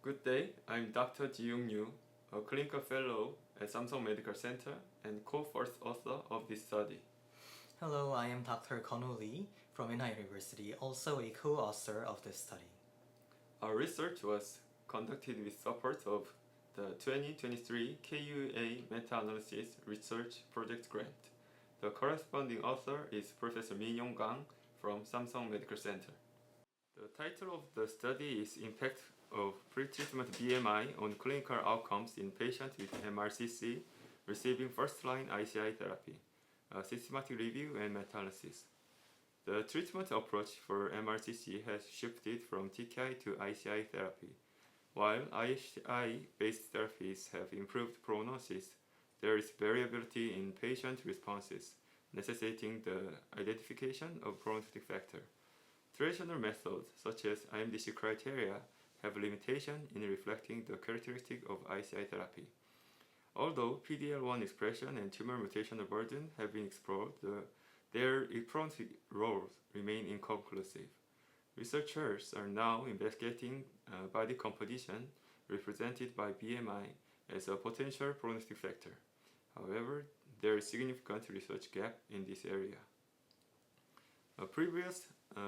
Good day, I'm Dr. Jiwoong, a clinical fellow at Samsung Medical Center and co-first author of this study. Hello, I am Dr. Kunwoo from Minyong University, also a co-author of this study. Our research was conducted with support of the 2023 KUA Meta-Analysis Research Project Grant. The corresponding author is Professor Minyong Kang from Samsung Medical Center. The title of the study is Impact of Pretreatment BMI on Clinical Outcomes in Patients with mRCC Receiving First-Line ICI Therapy, a Systematic Review and Meta-Analysis. The treatment approach for mRCC has shifted from TKI to ICI therapy. While ICI-based therapies have improved prognosis, there is variability in patient responses, necessitating the identification of prognostic factor. Traditional methods, such as IMDC criteria, have limitation in reflecting the characteristic of ICI therapy. Although PD-L1 expression and tumor mutational burden have been explored, their prognostic roles remain inconclusive. Researchers are now investigating body composition represented by BMI as a potential prognostic factor. However, there is significant research gap in this area. A previous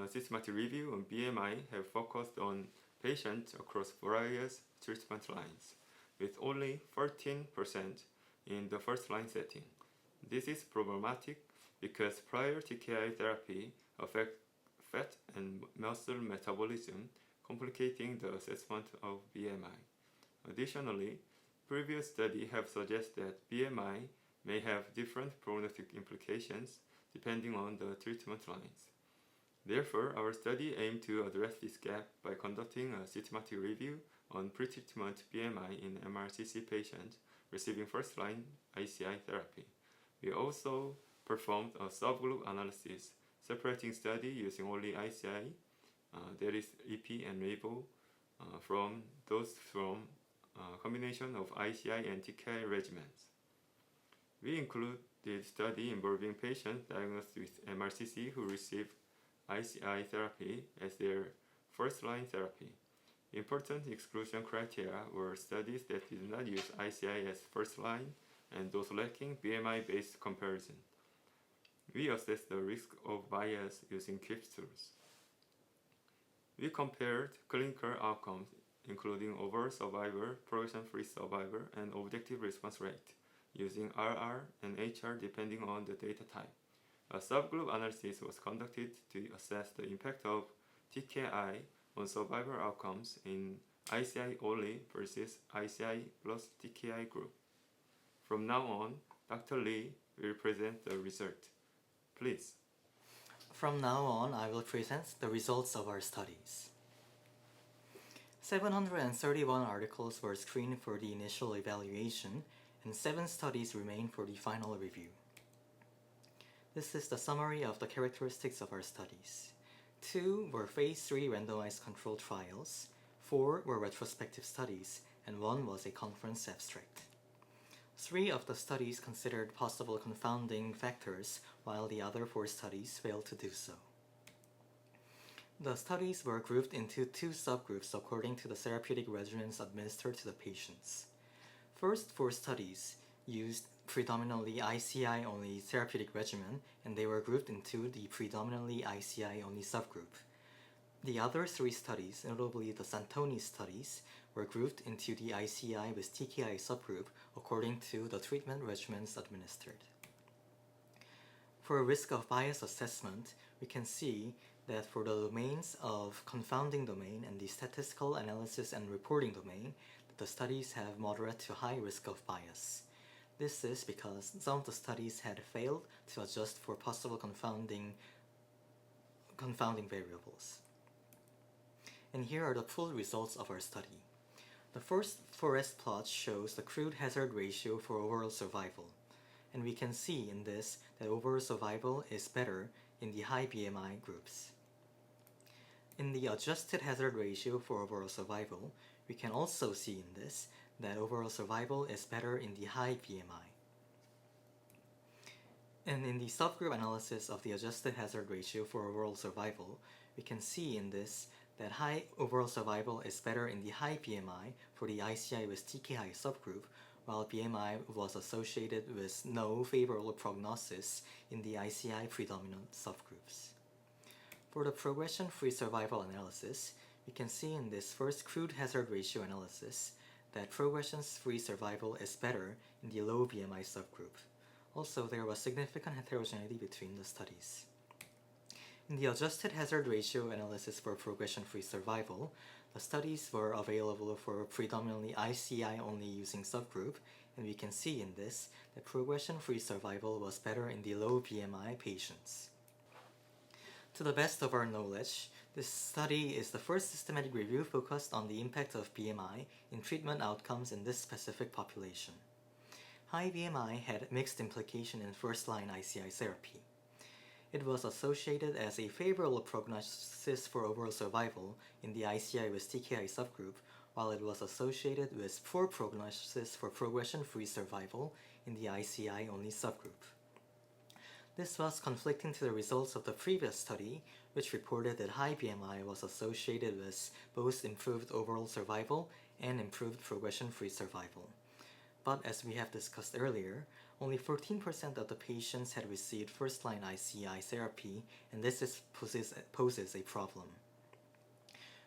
systematic review on BMI have focused on patients across various treatment lines, with only 14% in the first-line setting. This is problematic because prior TKI therapy affect fat and muscle metabolism, complicating the assessment of BMI. Additionally, previous studies have suggested that BMI may have different prognostic implications depending on the treatment lines. Therefore, our study aimed to address this gap by conducting a systematic review on pretreatment BMI in mRCC patients receiving first-line ICI therapy. We also performed a subgroup analysis separating study using only ICI, that is EP and RAVO, from those from a combination of ICI and TKI regimens. We included study involving patients diagnosed with mRCC who received ICI therapy as their first-line therapy. Important exclusion criteria were studies that did not use ICI as first-line and those lacking BMI-based comparison. We assessed the risk of bias using KIPS tools. We compared clinical outcomes, including overall survival, progression-free survival, and objective response rate, using RR and HR depending on the data type. A subgroup analysis was conducted to assess the impact of TKI on survival outcomes in ICI only versus ICI plus TKI group. From now on, Dr. Lee will present the result. Please. From now on, I will present the results of our studies. 731 articles were screened for the initial evaluation, and 7 studies remain for the final review. This is the summary of the characteristics of our studies. 2 were Phase 3 randomized controlled trials, 4 were retrospective studies, and 1 was a conference abstract. 3 of the studies considered possible confounding factors, while the other 4 studies failed to do so. The studies were grouped into 2 subgroups according to the therapeutic regimens administered to the patients. First 4 studies used predominantly ICI-only therapeutic regimen, and they were grouped into the predominantly ICI-only subgroup. The other 3 studies, notably the Santoni studies, were grouped into the ICI with TKI subgroup according to the treatment regimens administered. For a risk of bias assessment, we can see that for the domains of confounding domain and the statistical analysis and reporting domain, the studies have moderate to high risk of bias. This is because some of the studies had failed to adjust for possible confounding variables. And here are the full results of our study. The first forest plot shows the crude hazard ratio for overall survival, and we can see in this that overall survival is better in the high BMI groups. In the adjusted hazard ratio for overall survival, we can also see in this that overall survival is better in the high BMI. And in the subgroup analysis of the adjusted hazard ratio for overall survival, we can see in this that high overall survival is better in the high BMI for the ICI with TKI subgroup, while BMI was associated with no favorable prognosis in the ICI predominant subgroups. For the progression-free survival analysis, we can see in this first crude hazard ratio analysis that progression-free survival is better in the low BMI subgroup. Also, there was significant heterogeneity between the studies. In the adjusted hazard ratio analysis for progression-free survival, the studies were available for predominantly ICI only using subgroup, and we can see in this that progression-free survival was better in the low BMI patients. To the best of our knowledge, this study is the first systematic review focused on the impact of BMI in treatment outcomes in this specific population. High BMI had mixed implication in first-line ICI therapy. It was associated as a favorable prognosis for overall survival in the ICI with TKI subgroup, while it was associated with poor prognosis for progression-free survival in the ICI-only subgroup. This was conflicting to the results of the previous study, which reported that high BMI was associated with both improved overall survival and improved progression-free survival. But as we have discussed earlier, only 14% of the patients had received first-line ICI therapy, and this poses a problem.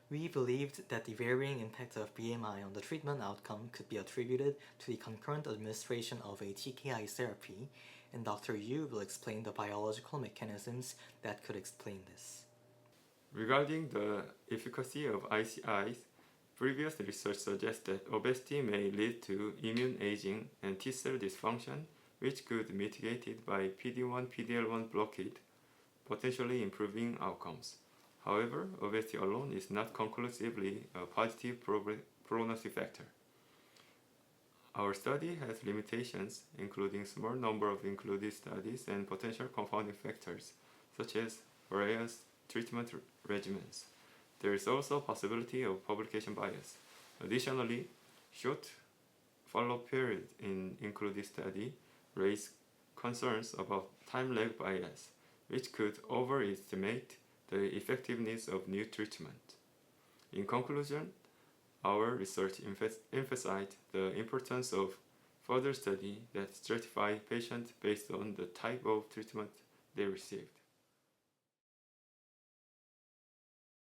We believed that the varying impact of BMI on the treatment outcome could be attributed to the concurrent administration of a TKI therapy, and Dr. Yu will explain the biological mechanisms that could explain this. Regarding the efficacy of ICIs, previous research suggests that obesity may lead to immune aging and T-cell dysfunction, which could be mitigated by PD-1, PD-L1 blockade, potentially improving outcomes. However, obesity alone is not conclusively a positive prognostic factor. Our study has limitations, including small number of included studies and potential confounding factors, such as various treatment regimens. There is also a possibility of publication bias. Additionally, short follow-up period in included study raise concerns about time lag bias, which could overestimate the effectiveness of new treatment. In conclusion, our research emphasized the importance of further study that stratify patients based on the type of treatment they received.